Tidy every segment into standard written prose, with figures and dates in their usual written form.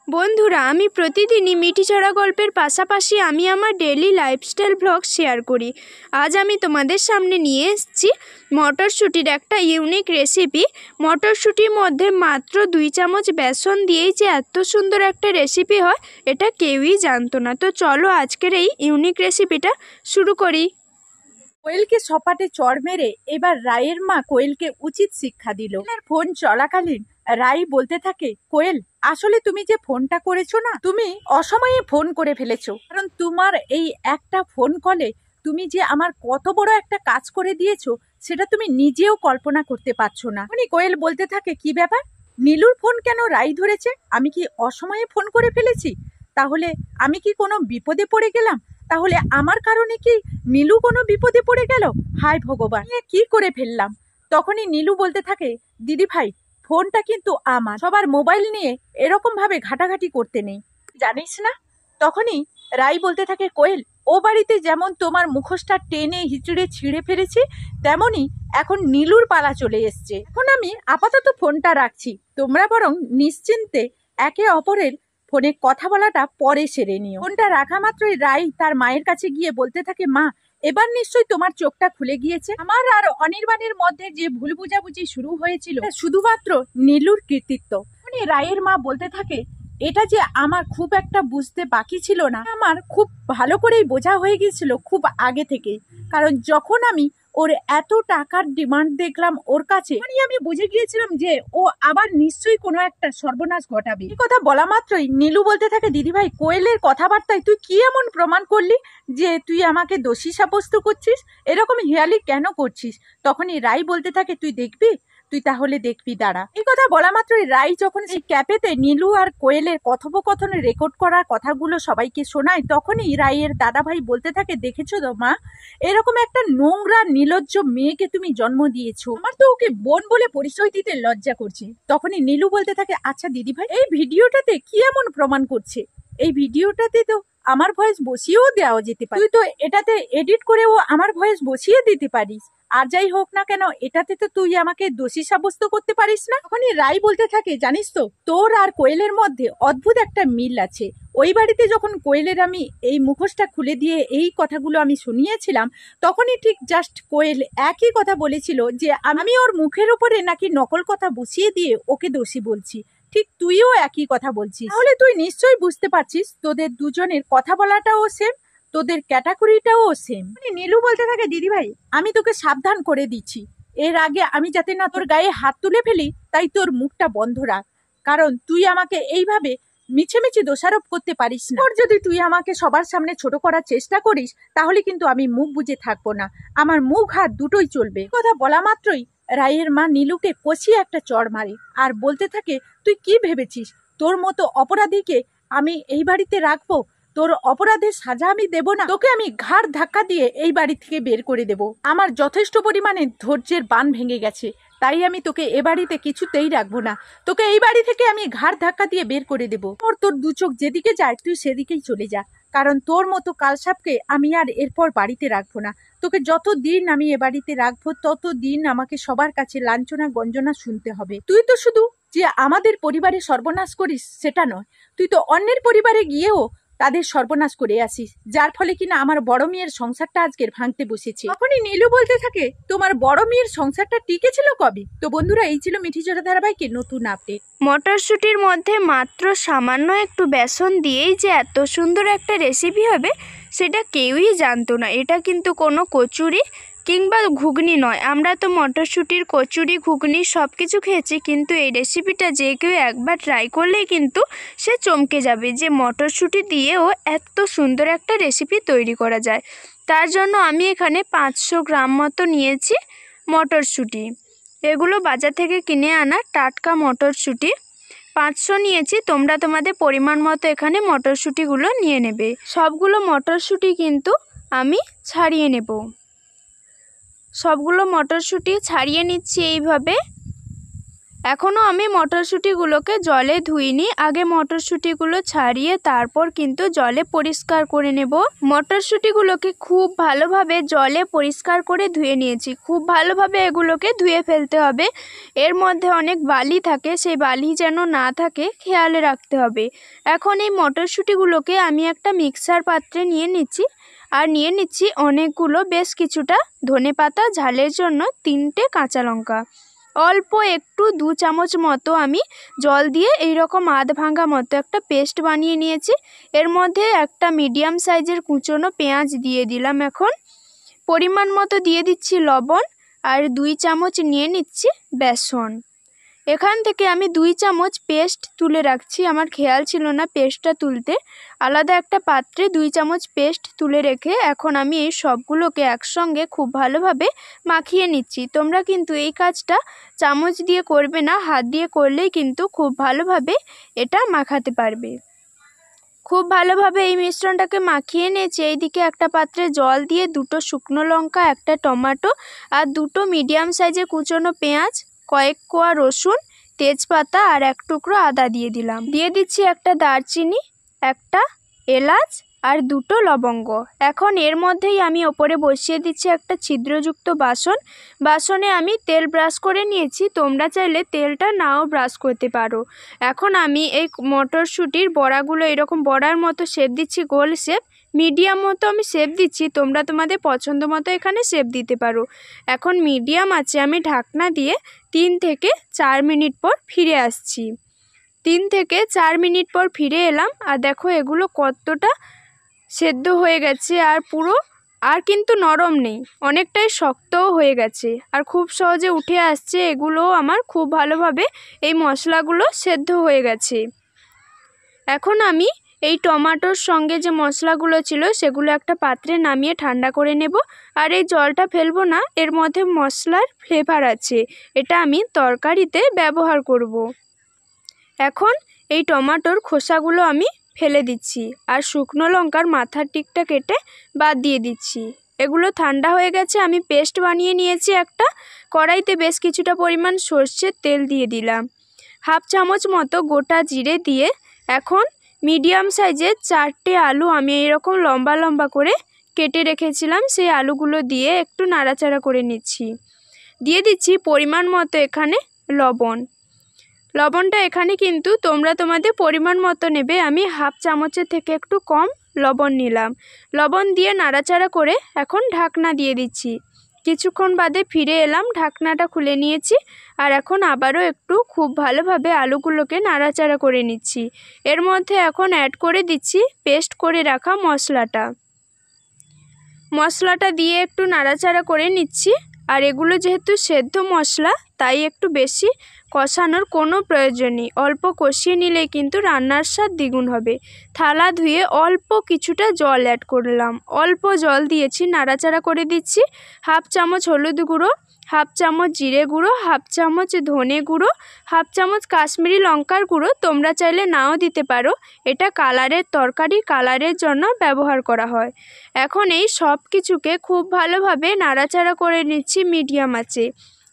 বন্ধুরা, আমি প্রতিদিনই মিঠিচড়া গল্পের পাশাপাশি আমি আমার ডেইলি লাইফস্টাইল ব্লগ শেয়ার করি। আজ আমি তোমাদের সামনে নিয়ে এসেছি মটরশুঁটির একটা ইউনিক রেসিপি। মটরশুঁটির মধ্যে মাত্র 2 চামচ বেসন দিয়েই যে এত সুন্দর একটা রেসিপি হয়, এটা কেউই জানতো না। তো চলো আজকের এই ইউনিক রেসিপিটা শুরু করি। কোয়েলকে সপাটে চড় মেরে এবার রায়ের মা কোয়েলকে উচিত শিক্ষা দিল। ফোন চলাকালীন রাই বলতে থাকে, কোয়েল, আসলে তুমি যে ফোনটা করেছো না, তুমি অসময়ে ফোন করে ফেলেছো। কারণ তোমার এই একটা ফোন কলে তুমি যে আমার কত বড় একটা কাজ করে দিয়েছো সেটা তুমি নিজেও কল্পনা করতে পারছো না। উনি কোয়েল বলতে থাকে, কি ব্যাপার, নীলুর ফোন কেন রাই ধরেছে? আমি কি অসময়ে ফোন করে ফেলেছি? তাহলে আমি কি কোনো বিপদে পড়ে গেলাম? তাহলে আমার কারণে কি নীলু কোনো বিপদে পড়ে গেল? হায় ভগবান, কি করে ফেললাম? তখনই নীলু বলতে থাকে, দিদি ভাই, ফোনটা কিন্তু আমার। সবার মোবাইল নিয়ে এরকম ভাবে ঘাটাঘাটি করতে নেই, জানিস না? তখনই রাই বলতে থাকে, কোয়েল, ও বাড়িতে যেমন তোমার মুখোশটা টেনে হিচড়ে ছিঁড়ে ফেলেছি, তেমনি এখন নীলুর পালা চলে এসছে। এখন আমি আপাতত ফোনটা রাখছি, তোমরা বরং নিশ্চিন্তে একে অপরের ফোনে কথা বলাটা পরে সেরে নিও। ফোনটা রাখা মাত্রই রাই তার মায়ের কাছে গিয়ে বলতে থাকে, মা, এবার নিশ্চয়ই তোমার চোখটা খুলে গিয়েছে। আমার আর অনির্বাণের মধ্যে যে ভুল বুঝাবুঝি শুরু হয়েছিল শুধুমাত্র নীলুর কৃতিত্ব। মানে রায়ের মা বলতে থাকে, এটা যে আমার খুব একটা বুঝতে বাকি ছিল না, আমার খুব ভালো করেই বোঝা হয়ে গিয়েছিল খুব আগে থেকে। কারণ যখন আমি ওর এত টাকার ডিমান্ড দেখলাম ওর কাছে, মানে আমি বুঝে গিয়েছিলাম যে ও আবার নিশ্চয়ই কোনো একটা সর্বনাশ ঘটাবে। এই কথা বলা মাত্রই নীলু বলতে থাকে, দিদিভাই, কোয়েলের কথাবার্তায় তুই কি এমন প্রমাণ করলি যে তুই আমাকে দোষী সাব্যস্ত করছিস? এরকম হেয়ালি কেন করছিস? তখনই রাই বলতে থাকে, তুই দেখবি, তুই তাহলে দেখবি, দাঁড়া। এই কথা বলা মাত্রই রাই যখন সেই ক্যাফেতে নীলু আর কোয়েলের কথোপকথনে রেকর্ড করার কথাগুলো সবাইকে শোনায়, তখনই রাইয়ের দাদাভাই বলতে থাকে, দেখেছো তো মা, এরকম একটা নোংরা নির্লজ্জ মেয়েকে তুমি জন্ম দিয়েছো। আমার তো ওকে বোন বলে পরিচয় দিতে লজ্জা করছে। তখনই নীলু বলতে থাকে, আচ্ছা দিদিভাই, এই ভিডিওটাতে কি এমন প্রমাণ করছে? এই ভিডিওটাতে তো আমার ভয়েস বসিয়েও দেওয়া যেতে পারে, তুই তো এটাতে এডিট করেও আমার ভয়েস বসিয়ে দিতে পারিস। আর যাই হোক না কেন, এটাতে তো তুই আমাকে দোষী সাব্যস্ত করতে পারিস না। তখনই রাই বলতে থাকে, জানিস তো, তোর আর কোয়েলের মধ্যে অদ্ভুত একটা মিল আছে। ওই বাড়িতে যখন কোয়েলের আমি এই মুখোশটা খুলে দিয়ে এই কথাগুলো আমি শুনিয়েছিলাম, তখনই ঠিক জাস্ট কোয়েল একই কথা বলেছিল যে আমি ওর মুখের উপরে নাকি নকল কথা বসিয়ে দিয়ে ওকে দোষী বলছি। ঠিক তুইও একই কথা বলছিস। তাহলে তুই নিশ্চয়ই বুঝতে পারছিস তোদের দুজনের কথা বলাটাও সেম, তোদের ক্যাটাগরিটাও সেম। মানে নীলু বলতে থাকে, দিদিভাই, আমি তোকে সাবধান করে দিচ্ছি, এর আগে আমি যাতে না তোর গায়ে হাত তুলে ফেলি, তাই তোর মুখটা বন্ধ রাখ। কারণ তুই আমাকে এইভাবে মিছে মিছে দোষারোপ করতে পারিস না। ওর যদি তুই আমাকে সবার সামনে ছোট করার চেষ্টা করিস, তাহলে কিন্তু আমি মুখ বুজে থাকবো না, আমার মুখ হাত দুটোই চলবে। কথা বলা মাত্রই রায়ের মা নীলুকে কষিয়ে একটা চড় মারে আর বলতে থাকে, তুই কি ভেবেছিস তোর মতো অপরাধীকে আমি এই বাড়িতে রাখবো? তোর অপরাধের সাজা আমি দেব না, তোকে আমি ঘাড় ধাক্কা দিয়ে এই বাড়ি থেকে বের করে দেব। আমার যথেষ্ট পরিমাণে ধৈর্যের বাঁধ ভেঙে গেছে, তাই আমি তোকে এ বাড়িতে কিছুতেই রাখবো না। তোকে এই বাড়ি থেকে আমি ঘাড় ধাক্কা দিয়ে বের করে দেব। তোর দু চোখ যেদিকে যায় তুই সেদিকেই চলে যা, কারণ তোর মতো কালসাপকে আমি আর এরপর বাড়িতে রাখবো না। তোকে যত দিন আমি এ বাড়িতে রাখবো তত দিন আমাকে সবার কাছে লাঞ্ছনা গঞ্জনা শুনতে হবে। তুই তো শুধু যে আমাদের পরিবারে সর্বনাশ করিস সেটা নয়, তুই তো অন্যের পরিবারে গিয়েও তাদের সর্বনাশ করে আসিস, যার ফলে কিনা আমার বড় মেয়ের সংসারটা আজকের ভাঙতে বসেছে। তখনই নীলু বলতে থাকে, তোমার বড় মেয়ের সংসারটা টিকেছিল কবে? তো বন্ধুরা, এই ছিল মিঠিচড়া ধারাবাহিকের নতুন আপডেট। মটরশুঁটির মধ্যে মাত্র সামান্য একটু বেসন দিয়েই যে এত সুন্দর একটা রেসিপি হবে, সেটা কেউই জানতো না। এটা কিন্তু কোনো কচুরি কিংবা ঘুগনি নয়। আমরা তো মটরশুঁটির কচুরি, ঘুগনি সব কিছু খেয়েছি, কিন্তু এই রেসিপিটা যে কেউ একবার ট্রাই করলেই কিন্তু সে চমকে যাবে যে মটরশুঁটি দিয়েও এত সুন্দর একটা রেসিপি তৈরি করা যায়। তার জন্য আমি এখানে 500 গ্রাম মতো নিয়েছি মটরশুঁটি। এগুলো বাজার থেকে কিনে আনা টাটকা মটরশুঁটি। 500 নিয়েছি, তোমরা তোমাদের পরিমাণ মতো এখানে মটরশুঁটিগুলো নিয়ে নেবে। সবগুলো মটরশুঁটি কিন্তু আমি ছাড়িয়ে নেব। সবগুলো মটরশুঁটি ছাড়িয়ে নিচ্ছি এইভাবে। এখনও আমি মটরশুঁটিগুলোকে জলে ধুইনি, আগে মটরশুঁটিগুলো ছাড়িয়ে তারপর কিন্তু জলে পরিষ্কার করে নেব। মটরশুঁটিগুলোকে খুব ভালোভাবে জলে পরিষ্কার করে ধুয়ে নিয়েছি। খুব ভালোভাবে এগুলোকে ধুয়ে ফেলতে হবে। এর মধ্যে অনেক বালি থাকে, সেই বালি যেন না থাকে খেয়ালে রাখতে হবে। এখন এই মটরশুঁটিগুলোকে আমি একটা মিক্সার পাত্রে নিয়ে নিচ্ছি, আর নিয়ে নিচ্ছি অনেকগুলো, বেশ কিছুটা ধনেপাতা, ঝালের জন্য 3টে কাঁচা লঙ্কা, অল্প একটু 2 চামচ মতো আমি জল দিয়ে এইরকম আধ ভাঙা মতো একটা পেস্ট বানিয়ে নিয়েছি। এর মধ্যে একটা মিডিয়াম সাইজের কুচনো পেঁয়াজ দিয়ে দিলাম। এখন পরিমাণ মতো দিয়ে দিচ্ছি লবণ, আর 2 চামচ নিয়ে নিচ্ছি বেসন। এখান থেকে আমি 2 চামচ পেস্ট তুলে রাখছি, আমার খেয়াল ছিল না পেস্টটা তুলতে। আলাদা একটা পাত্রে 2 চামচ পেস্ট তুলে রেখে এখন আমি এই সবগুলোকে একসঙ্গে খুব ভালোভাবে মাখিয়ে নিচ্ছি। তোমরা কিন্তু এই কাজটা চামচ দিয়ে করবে না, হাত দিয়ে করলেই কিন্তু খুব ভালোভাবে এটা মাখাতে পারবে। খুব ভালোভাবে এই মিশ্রণটাকে মাখিয়ে নিয়েছি। এইদিকে একটা পাত্রে জল দিয়ে 2টো শুকনো লঙ্কা, একটা টমেটো আর 2টো মিডিয়াম সাইজের কুচনো পেঁয়াজ, কয়েক কোয়া রসুন, তেজপাতা আর 1 টুকরো আদা দিয়ে দিলাম। দিয়ে দিচ্ছি একটা দারচিনি, একটা এলাচ আর 2টো লবঙ্গ। এখন এর মধ্যেই আমি ওপরে বসিয়ে দিচ্ছি একটা ছিদ্রযুক্ত বাসন। বাসনে আমি তেল ব্রাশ করে নিয়েছি, তোমরা চাইলে তেলটা নাও ব্রাশ করতে পারো। এখন আমি এই মটরশুঁটির বড়াগুলো এরকম বড়ার মতো শেপ দিচ্ছি, গোল শেপ, মিডিয়াম মতো আমি শেপ দিচ্ছি। তোমরা তোমাদের পছন্দ মতো এখানে শেপ দিতে পারো। এখন মিডিয়াম আছে, আমি ঢাকনা দিয়ে 3 থেকে 4 মিনিট পর ফিরে আসছি। 3 থেকে 4 মিনিট পর ফিরে এলাম, আর দেখো এগুলো কতটা সেদ্ধ হয়ে গেছে, আর কিন্তু নরম নেই, অনেকটাই শক্তও হয়ে গেছে, আর খুব সহজে উঠে আসছে। এগুলো আমার খুব ভালোভাবে এই মশলাগুলো সেদ্ধ হয়ে গেছে। এখন আমি এই টমেটোর সঙ্গে যে মশলাগুলো ছিল সেগুলো একটা পাত্রে নামিয়ে ঠান্ডা করে নেব। আর এই জলটা ফেলবো না, এর মধ্যে মশলার ফ্লেভার আছে, এটা আমি তরকারিতে ব্যবহার করব। এখন এই টমেটোর খোসাগুলো আমি ফেলে দিচ্ছি, আর শুকনো লঙ্কার মাথার টিকটা কেটে বাদ দিয়ে দিচ্ছি। এগুলো ঠান্ডা হয়ে গেছে। আমি পেস্ট বানিয়ে নিয়েছি একটা কড়াইতে, বেশ কিছুটা পরিমাণ সর্ষের তেল দিয়ে দিলাম, 1/2 চামচ মতো গোটা জিরে দিয়ে এখন মিডিয়াম সাইজের 4টে আলু আমি এরকম লম্বা লম্বা করে কেটে রেখেছিলাম, সেই আলুগুলো দিয়ে একটু নাড়াচাড়া করে নিচ্ছি। দিয়ে দিচ্ছি পরিমাণ মতো এখানে লবণ। লবণটা এখানে কিন্তু তোমরা তোমাদের পরিমাণ মতো নেবে। আমি 1/2 চামচের থেকে একটু কম লবণ নিলাম। লবণ দিয়ে নাড়াচাড়া করে এখন ঢাকনা দিয়ে দিচ্ছি। কিছুক্ষণ বাদে ফিরে এলাম, ঢাকনাটা খুলে নিয়েছি, আর এখন আবারও একটু খুব ভালোভাবে আলুগুলোকে নাড়াচাড়া করে নিচ্ছি। এর মধ্যে এখন অ্যাড করে দিচ্ছি পেস্ট করে রাখা মশলাটা দিয়ে একটু নাড়াচাড়া করে নিচ্ছি। আর এগুলো যেহেতু সেদ্ধ মশলা, তাই একটু বেশি কষানোর কোনো প্রয়োজন নেই, অল্প কষিয়ে নিলেই কিন্তু রান্নার স্বাদ দ্বিগুণ হবে। থালা ধুয়ে অল্প কিছুটা জল অ্যাড করলাম, অল্প জল দিয়েছি, নাড়াচাড়া করে দিচ্ছি। 1/2 চামচ হলুদ গুঁড়ো, 1/2 চামচ জিরে গুঁড়ো, 1/2 চামচ ধনে গুঁড়ো, 1/2 চামচ কাশ্মীরি লঙ্কার গুঁড়ো, তোমরা চাইলে নাও দিতে পারো, এটা তরকারি কালারের জন্য ব্যবহার করা হয়। এখন এই সব কিছুকে খুব ভালোভাবে নাড়াচাড়া করে নিচ্ছি মিডিয়াম আঁচে।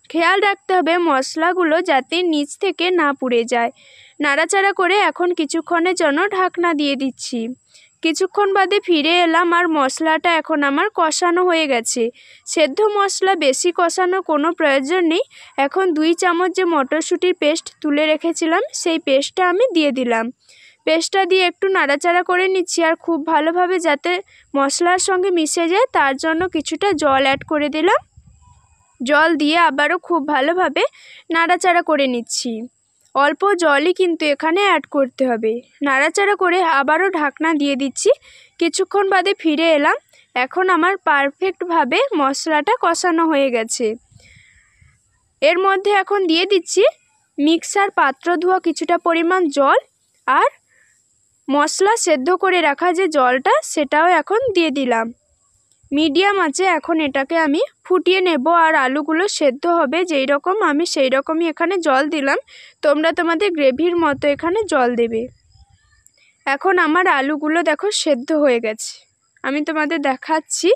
খেয়াল রাখতে হবে মশলাগুলো যাতে নিচ থেকে না পুড়ে যায়। নাড়াচাড়া করে এখন কিছুক্ষণের জন্য ঢাকনা দিয়ে দিচ্ছি। কিছুক্ষণ বাদে ফিরে এলাম, আর মশলাটা এখন আমার কষানো হয়ে গেছে। সেদ্ধ মশলা বেশি কষানোর কোনো প্রয়োজন নেই। এখন 2 চামচ যে মটরশুঁটির পেস্ট তুলে রেখেছিলাম সেই পেস্টটা আমি দিয়ে দিলাম। পেস্টটা দিয়ে একটু নাড়াচাড়া করে নিচ্ছি, আর খুব ভালোভাবে যাতে মশলার সঙ্গে মিশে যায় তার জন্য কিছুটা জল অ্যাড করে দিলাম। জল দিয়ে আবারও খুব ভালোভাবে নাড়াচাড়া করে নিচ্ছি। অল্প জলই কিন্তু এখানে অ্যাড করতে হবে। নাড়াচাড়া করে আবারও ঢাকনা দিয়ে দিচ্ছি। কিছুক্ষণ বাদে ফিরে এলাম, এখন আমার পারফেক্টভাবে মশলাটা কষানো হয়ে গেছে। এর মধ্যে এখন দিয়ে দিচ্ছি মিক্সার পাত্র ধোয়া কিছুটা পরিমাণ জল, আর মশলা সেদ্ধ করে রাখা যে জলটা সেটাও এখন দিয়ে দিলাম। মিডিয়াম আছে, এখন এটাকে আমি ফুটিয়ে নেব, আর আলুগুলো সেদ্ধ হবে যেই রকম আমি সেই রকমই এখানে জল দিলাম। তোমরা তোমাদের গ্রেভির মতো এখানে জল দেবে। এখন আমার আলুগুলো দেখো সেদ্ধ হয়ে গেছে, আমি তোমাদের দেখাচ্ছি।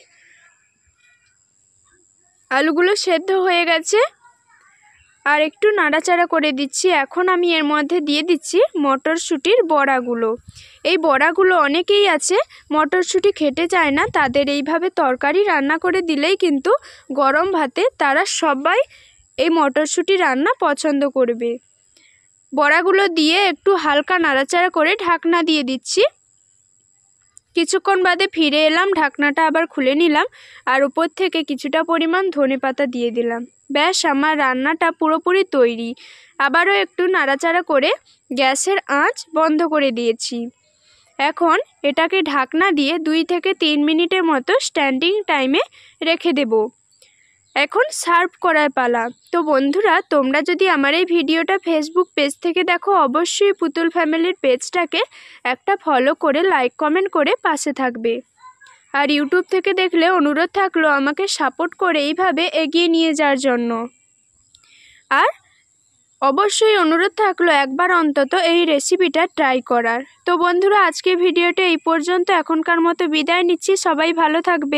আলুগুলো সেদ্ধ হয়ে গেছে, আর একটু নাড়াচাড়া করে দিচ্ছি। এখন আমি এর মধ্যে দিয়ে দিচ্ছি মটরশুঁটির বড়াগুলো। এই বড়াগুলো অনেকেই আছে মটরশুঁটি খেতে চায় না, তাদের এইভাবে তরকারি রান্না করে দিলেই কিন্তু গরম ভাতে তারা সবাই এই মটরশুঁটি রান্না পছন্দ করবে। বড়াগুলো দিয়ে একটু হালকা নাড়াচাড়া করে ঢাকনা দিয়ে দিচ্ছি। কিছুক্ষণ বাদে ফিরে এলাম, ঢাকনাটা আবার খুলে নিলাম আর উপর থেকে কিছুটা পরিমাণ ধনেপাতা দিয়ে দিলাম। ব্যাস, আমার রান্নাটা পুরোপুরি তৈরি। আবারও একটু নাড়াচাড়া করে গ্যাসের আঁচ বন্ধ করে দিয়েছি। এখন এটাকে ঢাকনা দিয়ে 2 থেকে 3 মিনিটের মতো স্ট্যান্ডিং টাইমে রেখে দেব। এখন সার্ভ করার পালা। তো বন্ধুরা, তোমরা যদি আমার এই ভিডিওটা ফেসবুক পেজ থেকে দেখো, অবশ্যই পুতুল ফ্যামিলির পেজটাকে একটা ফলো করে লাইক কমেন্ট করে পাশে থাকবে। আর ইউটিউব থেকে দেখলে অনুরোধ থাকলো আমাকে সাপোর্ট করে এইভাবে এগিয়ে নিয়ে যাওয়ার জন্য। আর অবশ্যই অনুরোধ থাকলো একবার অন্তত এই রেসিপিটা ট্রাই করার। তো বন্ধুরা, আজকে ভিডিওটা এই পর্যন্ত। এখনকার মতো বিদায় নিচ্ছি। সবাই ভালো থাকবে।